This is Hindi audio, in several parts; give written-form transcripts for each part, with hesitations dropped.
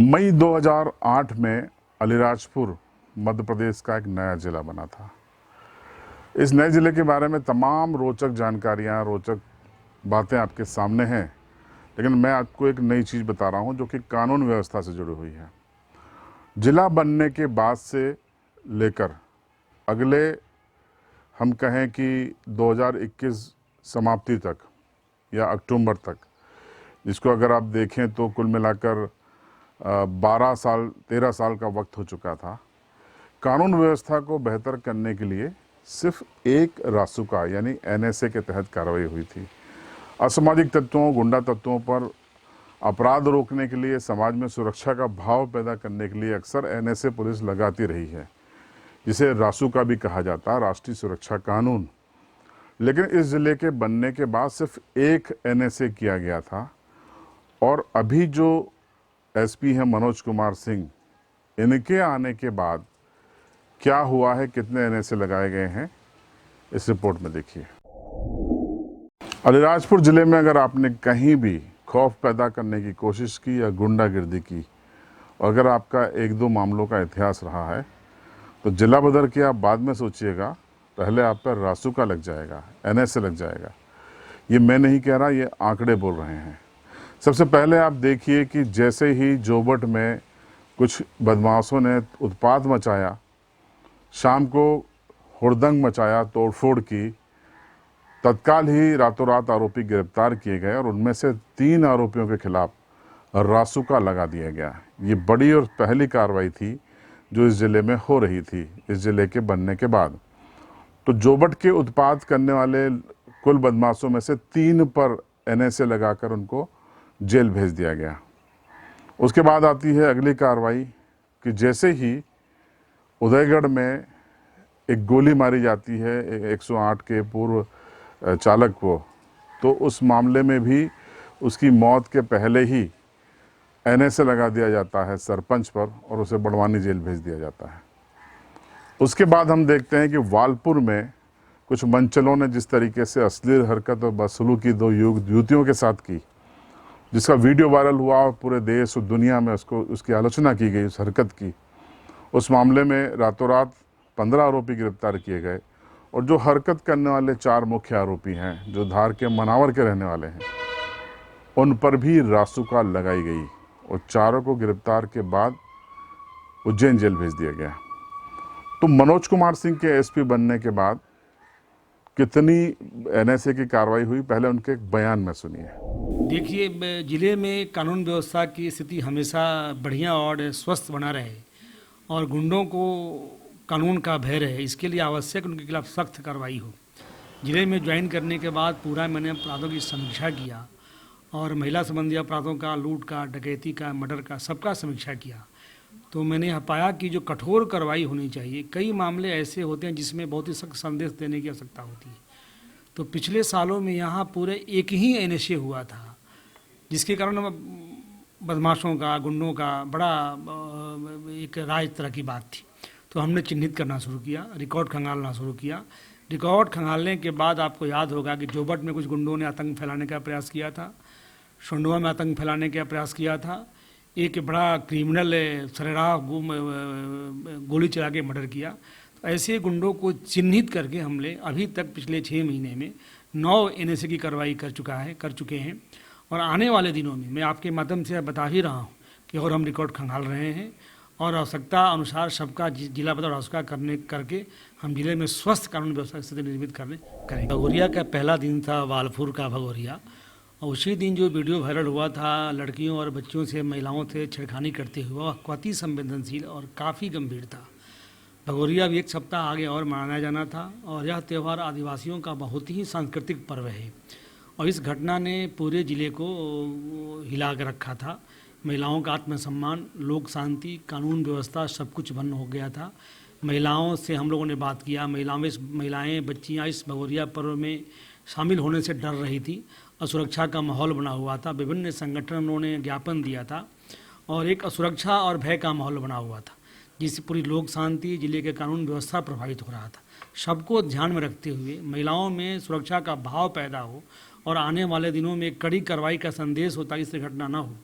मई 2008 में अलीराजपुर मध्य प्रदेश का एक नया ज़िला बना था। इस नए ज़िले के बारे में तमाम रोचक जानकारियाँ, रोचक बातें आपके सामने हैं, लेकिन मैं आपको एक नई चीज़ बता रहा हूँ जो कि कानून व्यवस्था से जुड़ी हुई है। ज़िला बनने के बाद से लेकर अगले हम कहें कि 2021 समाप्ति तक या अक्टूबर तक, जिसको अगर आप देखें तो कुल मिलाकर 13 साल का वक्त हो चुका था। कानून व्यवस्था को बेहतर करने के लिए सिर्फ एक रासुका यानी एनएसए के तहत कार्रवाई हुई थी। असामाजिक तत्वों, गुंडा तत्वों पर अपराध रोकने के लिए, समाज में सुरक्षा का भाव पैदा करने के लिए अक्सर एनएसए पुलिस लगाती रही है, जिसे रासुका भी कहा जाता है, राष्ट्रीय सुरक्षा कानून। लेकिन इस ज़िले के बनने के बाद सिर्फ एक एनएसए किया गया था और अभी जो एसपी हैं मनोज कुमार सिंह, इनके आने के बाद क्या हुआ है, कितने एनएसए लगाए गए हैं, इस रिपोर्ट में देखिए। अलीराजपुर ज़िले में अगर आपने कहीं भी खौफ पैदा करने की कोशिश की या गुंडागिर्दी की, और अगर आपका एक दो मामलों का इतिहास रहा है, तो जिला बदल के आप बाद में सोचिएगा, पहले आप पर रासुका लग जाएगा, एनएसए लग जाएगा। ये मैं नहीं कह रहा, ये आंकड़े बोल रहे हैं। सबसे पहले आप देखिए कि जैसे ही जोबट में कुछ बदमाशों ने उत्पात मचाया, शाम को हुड़दंग मचाया, तोड़फोड़ की, तत्काल ही रातों रात आरोपी गिरफ्तार किए गए और उनमें से 3 आरोपियों के खिलाफ रासुका लगा दिया गया। ये बड़ी और पहली कार्रवाई थी जो इस ज़िले में हो रही थी इस ज़िले के बनने के बाद। तो जोबट के उत्पात करने वाले कुल बदमाशों में से 3 पर एनएसए लगाकर उनको जेल भेज दिया गया। उसके बाद आती है अगली कार्रवाई कि जैसे ही उदयगढ़ में एक गोली मारी जाती है 108 के पूर्व चालक को, तो उस मामले में भी उसकी मौत के पहले ही एनएसए लगा दिया जाता है सरपंच पर और उसे बड़वानी जेल भेज दिया जाता है। उसके बाद हम देखते हैं कि वालपुर में कुछ मंचलों ने जिस तरीके से अश्लील हरकत और बदसलूकी 2 युवतियों के साथ की, जिसका वीडियो वायरल हुआ और पूरे देश और दुनिया में उसकी आलोचना की गई, उस हरकत की, उस मामले में रातों रात 15 आरोपी गिरफ्तार किए गए और जो हरकत करने वाले 4 मुख्य आरोपी हैं, जो धार के मनावर के रहने वाले हैं, उन पर भी रासुका लगाई गई और चारों को गिरफ्तार के बाद उज्जैन जेल भेज दिया गया। तो मनोज कुमार सिंह के एसपी बनने के बाद कितनी एनएसए की कार्रवाई हुई, पहले उनके एक बयान में सुनिए। देखिए, ज़िले में कानून व्यवस्था की स्थिति हमेशा बढ़िया और स्वस्थ बना रहे और गुंडों को कानून का भय रहे, इसके लिए आवश्यक उनके खिलाफ सख्त कार्रवाई हो। ज़िले में ज्वाइन करने के बाद पूरा मैंने अपराधों की समीक्षा किया और महिला संबंधी अपराधों का, लूट का, डकैती का, मर्डर का, सबका समीक्षा किया। तो मैंने यह पाया कि जो कठोर कार्रवाई होनी चाहिए, कई मामले ऐसे होते हैं जिसमें बहुत ही सख्त संदेश देने की आवश्यकता होती है। तो पिछले सालों में यहाँ पूरे एक ही एनएसए हुआ था, जिसके कारण बदमाशों का, गुंडों का बड़ा एक राज तरह की बात थी। तो हमने चिन्हित करना शुरू किया, रिकॉर्ड खंगालना शुरू किया। रिकॉर्ड खंगालने के बाद आपको याद होगा कि जोबट में कुछ गुंडों ने आतंक फैलाने का प्रयास किया था, सोंडवा में आतंक फैलाने का प्रयास किया था, एक बड़ा क्रिमिनल सरेराह गोली चला के मर्डर किया। तो ऐसे गुंडों को चिन्हित करके हमने अभी तक पिछले 6 महीने में 9 एनएसए की कार्रवाई कर चुके हैं और आने वाले दिनों में मैं आपके माध्यम से बता ही रहा हूँ कि और हम रिकॉर्ड खंगाल रहे हैं और आवश्यकता अनुसार सबका जिला बदल रासुका करके हम जिले में स्वस्थ कानून व्यवस्था स्थिति निर्मित करेंगे। भगोरिया का पहला दिन था, वालपुर का भगोरिया, और उसी दिन जो वीडियो वायरल हुआ था, लड़कियों और बच्चियों से, महिलाओं से छेड़खानी करते हुए, वह अति संवेदनशील और काफ़ी गंभीर था। भगोरिया भी एक सप्ताह आगे और मनाया जाना था और यह त्यौहार आदिवासियों का बहुत ही सांस्कृतिक पर्व है और इस घटना ने पूरे ज़िले को हिला कर रखा था। महिलाओं का आत्मसम्मान, लोक शांति, कानून व्यवस्था सब कुछ भंग हो गया था। महिलाओं से हम लोगों ने बात किया, महिलाएं बच्चियां इस भगोरिया पर्व में शामिल होने से डर रही थी। असुरक्षा का माहौल बना हुआ था, विभिन्न संगठनों ने ज्ञापन दिया था और एक असुरक्षा और भय का माहौल बना हुआ था, जिससे पूरी लोक शांति, जिले के कानून व्यवस्था प्रभावित हो रहा था। सबको ध्यान में रखते हुए महिलाओं में सुरक्षा का भाव पैदा हो और आने वाले दिनों में कड़ी कार्रवाई का संदेश होता है, इससे घटना ना हो,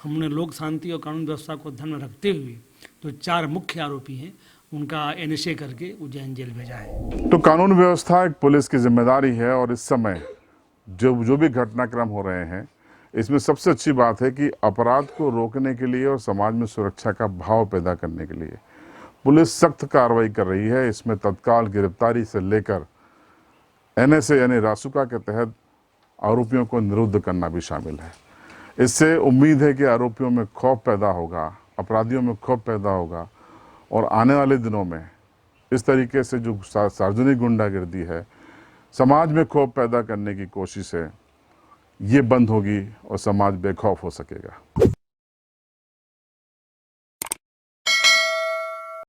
हमने लोक शांति और कानून व्यवस्था को ध्यान में रखते हुए तो 4 मुख्य आरोपी हैं उनका एनएसए करके उज्जैन जेल भेजा है। तो कानून व्यवस्था एक पुलिस की जिम्मेदारी है और इस समय जो भी घटनाक्रम हो रहे हैं, इसमें सबसे अच्छी बात है कि अपराध को रोकने के लिए और समाज में सुरक्षा का भाव पैदा करने के लिए पुलिस सख्त कार्रवाई कर रही है। इसमें तत्काल गिरफ्तारी से लेकर एनएसए यानी रासुका के तहत आरोपियों को निरुद्ध करना भी शामिल है। इससे उम्मीद है कि आरोपियों में खौफ पैदा होगा, अपराधियों में खौफ पैदा होगा और आने वाले दिनों में इस तरीके से जो सार्वजनिक गुंडागिर्दी है, समाज में खौफ पैदा करने की कोशिश है, ये बंद होगी और समाज बेखौफ हो सकेगा।